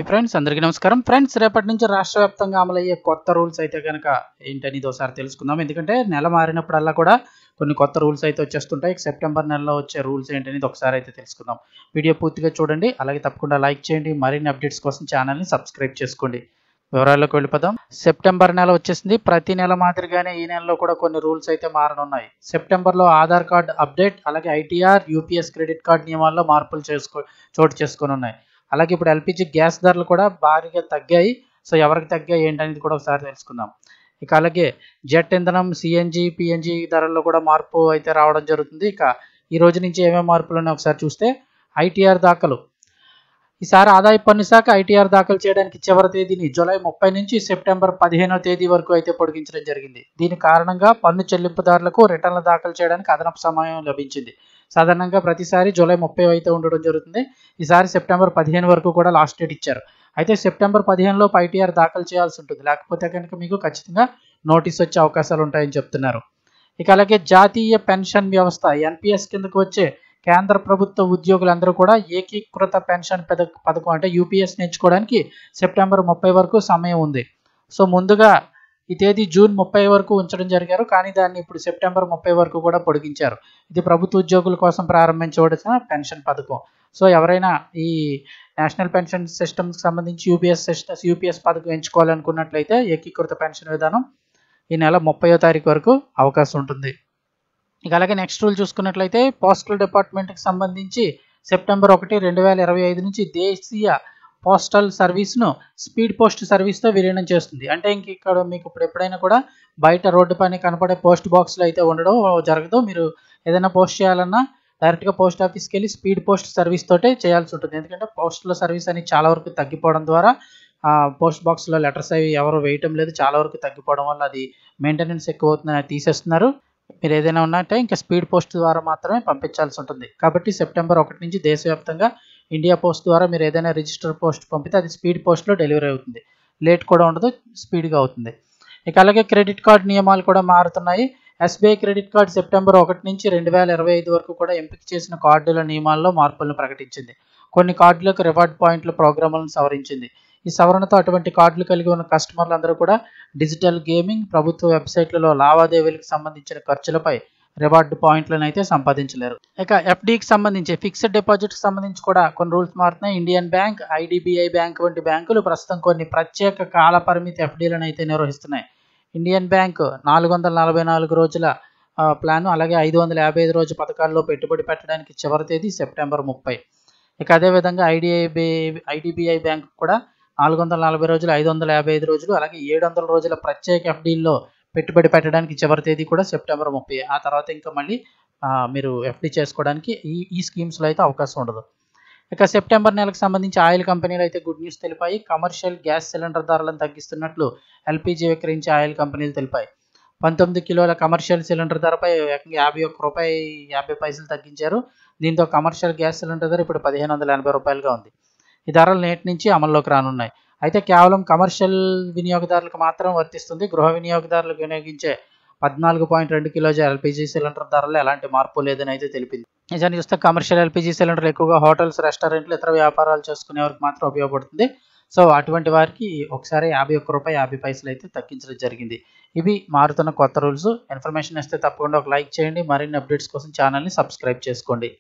Friends, అందరికీ నమస్కారం. Friends, రేపటి నుంచి రాష్ట్ర వ్యాప్తంగా అమలయ్యే కొత్త రూల్స్ అయితే కనుక ఏంటనేది ఒకసారి తెలుసుకుందాం. ఎందుకంటే నెల మారినప్పుడల్లా కూడా కొన్ని కొత్త రూల్స్ అయితే వచ్చేస్తుంటాయి. సెప్టెంబర్ నెలలో వచ్చే రూల్స్ ఏంటనేది ఒకసారి అయితే తెలుసుకుందాం. వీడియో పూర్తిగా చూడండి, అలాగే తప్పకుండా లైక్ చేయండి. మరిన్ని అప్డేట్స్ కోసం ఛానల్ని సబ్స్క్రైబ్ చేసుకోండి. వివరాల్లోకి వెళ్ళిపోదాం. సెప్టెంబర్ నెల వచ్చేసింది. ప్రతి నెల మాదిరిగానే ఈ నెలలో కూడా కొన్ని రూల్స్ అయితే మారనున్నాయి. సెప్టెంబర్లో ఆధార్ కార్డ్ అప్డేట్, అలాగే ఐటీఆర్, యూపీఎస్ క్రెడిట్ కార్డ్ నియమాల్లో మార్పులు చోటు చేసుకొని ఉన్నాయి. అలాగే ఇప్పుడు ఎల్పిజి గ్యాస్ ధరలు కూడా భారీగా తగ్గాయి. సో ఎవరికి తగ్గాయి ఏంటనేది కూడా ఒకసారి తెలుసుకుందాం. ఇక అలాగే జెట్ ఇంధనం, సిఎన్జి, పిఎన్జి ధరల్లో కూడా మార్పు అయితే రావడం జరుగుతుంది. ఇక ఈ రోజు నుంచి ఏమేమి మార్పులు ఉన్నాయో ఒకసారి చూస్తే, ఐటీఆర్ దాఖలు. ఈసారి ఆదాయ పన్ను శాఖ ఐటీఆర్ దాఖలు చేయడానికి చివరి తేదీని జూలై 30 నుంచి సెప్టెంబర్ 15వ తేదీ వరకు అయితే పొడిగించడం జరిగింది. దీని కారణంగా పన్ను చెల్లింపుదారులకు రిటర్న్లు దాఖలు చేయడానికి అదనపు సమయం లభించింది. సాధారణంగా ప్రతిసారి జూలై 30 అయితే ఉండడం జరుగుతుంది. ఈసారి సెప్టెంబర్ 15 వరకు కూడా లాస్ట్ డేట్ ఇచ్చారు. అయితే సెప్టెంబర్ 15లోపు ఐటీఆర్ దాఖలు చేయాల్సి ఉంటుంది. లేకపోతే కనుక మీకు ఖచ్చితంగా నోటీస్ వచ్చే అవకాశాలు ఉంటాయని చెప్తున్నారు. ఇక అలాగే జాతీయ పెన్షన్ వ్యవస్థ ఎన్పిఎస్ కిందకు వచ్చే కేంద్ర ప్రభుత్వ ఉద్యోగులందరూ కూడా ఏకీకృత పెన్షన్ పథకం అంటే యూపీఎస్ ఎంచుకోవడానికి సెప్టెంబర్ 30 వరకు సమయం ఉంది. సో ముందుగా ఈ తేదీ జూన్ 30 వరకు ఉంచడం జరిగారు, కానీ దాన్ని ఇప్పుడు సెప్టెంబర్ 30 వరకు కూడా పొడిగించారు. ఇది ప్రభుత్వ ఉద్యోగుల కోసం ప్రారంభించబడిన పెన్షన్ పథకం. సో ఎవరైనా ఈ నేషనల్ పెన్షన్ సిస్టమ్కి సంబంధించి యూపీఎస్ పథకం ఎంచుకోవాలనుకున్నట్లయితే ఏకీకృత పెన్షన్ విధానం ఈ నెల 30వ తారీఖు వరకు అవకాశం ఉంటుంది. ఇక అలాగే నెక్స్ట్ రూల్ చూసుకున్నట్లయితే, పోస్టల్ డిపార్ట్మెంట్కి సంబంధించి సెప్టెంబర్ 1, 2025 నుంచి దేశీయ పోస్టల్ సర్వీస్ను స్పీడ్ పోస్ట్ సర్వీస్తో విలీనం చేస్తుంది. అంటే ఇంక ఇక్కడ మీకు ఇప్పుడు ఎప్పుడైనా కూడా బయట రోడ్డు పైన కనపడే పోస్ట్ బాక్స్లు అయితే ఉండడం జరగదు. మీరు ఏదైనా పోస్ట్ చేయాలన్నా డైరెక్ట్గా పోస్ట్ ఆఫీస్కి వెళ్ళి స్పీడ్ పోస్ట్ సర్వీస్ తోటే చేయాల్సి ఉంటుంది. ఎందుకంటే పోస్టల్ సర్వీస్ అనేది చాలా వరకు తగ్గిపోవడం ద్వారా పోస్ట్ బాక్స్లో లెటర్స్ అవి ఎవరు వేయటం లేదు. చాలా వరకు తగ్గిపోవడం వల్ల అది మెయింటెనెన్స్ ఎక్కువ అవుతుందని తీసేస్తున్నారు. మీరు ఏదైనా ఉన్నట్టే ఇంకా స్పీడ్ పోస్ట్ ద్వారా మాత్రమే పంపించాల్సి ఉంటుంది. కాబట్టి సెప్టెంబర్ 1 నుంచి దేశవ్యాప్తంగా ఇండియా పోస్ట్ ద్వారా మీరు ఏదైనా రిజిస్టర్ పోస్ట్ పంపితే అది స్పీడ్ పోస్ట్లో డెలివరీ అవుతుంది. లేట్ కూడా ఉండదు, స్పీడ్గా అవుతుంది. ఇక అలాగే క్రెడిట్ కార్డ్ నియమాలు కూడా మారుతున్నాయి. ఎస్బీఐ క్రెడిట్ కార్డ్ సెప్టెంబర్ 1 నుంచి 2025 వరకు కూడా ఎంపిక చేసిన కార్డుల నియమాల్లో మార్పులను ప్రకటించింది. కొన్ని కార్డులకు రివార్డ్ పాయింట్ల ప్రోగ్రాములను సవరించింది. ఈ సవరణతో అటువంటి కార్డులు కలిగి ఉన్న కస్టమర్లు అందరూ కూడా డిజిటల్ గేమింగ్, ప్రభుత్వ వెబ్సైట్లలో లావాదేవీలకు సంబంధించిన ఖర్చులపై రివార్డ్ పాయింట్లను అయితే సంపాదించలేరు. ఇక ఎఫ్డీకి సంబంధించి ఫిక్స్డ్ డిపాజిట్కి సంబంధించి కూడా కొన్ని రూల్స్ మారుతున్నాయి. ఇండియన్ బ్యాంక్, ఐడిబిఐ బ్యాంక్ వంటి బ్యాంకులు ప్రస్తుతం కొన్ని ప్రత్యేక కాల పరిమితి ఎఫ్డీలను అయితే నిర్వహిస్తున్నాయి. ఇండియన్ బ్యాంక్ 444 రోజుల ప్లాను, అలాగే 555 రోజు పథకాల్లో పెట్టుబడి పెట్టడానికి చివరి తేదీ సెప్టెంబర్ 30. ఇక అదేవిధంగా ఐడిబిఐ బ్యాంక్ కూడా 440 రోజులు, 555 రోజులు, అలాగే 700 రోజుల ప్రత్యేక ఎఫ్డీల్లో పెట్టుబడి పెట్టడానికి చివరి తేదీ కూడా సెప్టెంబర్ 30. ఆ తర్వాత ఇంకా మళ్ళీ మీరు ఎఫ్డీ చేసుకోవడానికి ఈ స్కీమ్స్లో అయితే అవకాశం ఉండదు. ఇక సెప్టెంబర్ నెలకు సంబంధించి ఆయిల్ కంపెనీలు అయితే గుడ్ న్యూస్ తెలిపాయి. కమర్షియల్ గ్యాస్ సిలిండర్ ధరలను తగ్గిస్తున్నట్లు ఎల్పీజీ విక్రయించే ఆయిల్ కంపెనీలు తెలిపాయి. 19 కిలోల కమర్షియల్ సిలిండర్ ధరపై ఏకంగా ₹51.50 తగ్గించారు. దీంతో కమర్షియల్ గ్యాస్ సిలిండర్ ధర ఇప్పుడు ₹1580గా ఉంది. ఈ ధరలు నేటి నుంచి అమల్లోకి రానున్నాయి. అయితే కేవలం కమర్షియల్ వినియోగదారులకు మాత్రం వర్తిస్తుంది. గృహ వినియోగదారులకు వినియోగించే 14.2 కిలోల ఎల్పీజీ సిలిండర్ ధరలో ఎలాంటి మార్పు లేదని అయితే తెలిపింది. నిజాన్ని చూస్తే కమర్షియల్ ఎల్పీజీ సిలిండర్ ఎక్కువగా హోటల్స్, రెస్టారెంట్లు, ఇతర వ్యాపారాలు చేసుకునే వారికి మాత్రం ఉపయోగపడుతుంది. సో అటువంటి వారికి ఒకసారి ₹51.50 అయితే తగ్గించడం జరిగింది. ఇవి మారుతున్న కొత్త రూల్స్. ఇన్ఫర్మేషన్ ఇస్తే తప్పకుండా ఒక లైక్ చేయండి. మరిన్ని అప్డేట్స్ కోసం ఛానల్ని సబ్స్క్రైబ్ చేసుకోండి.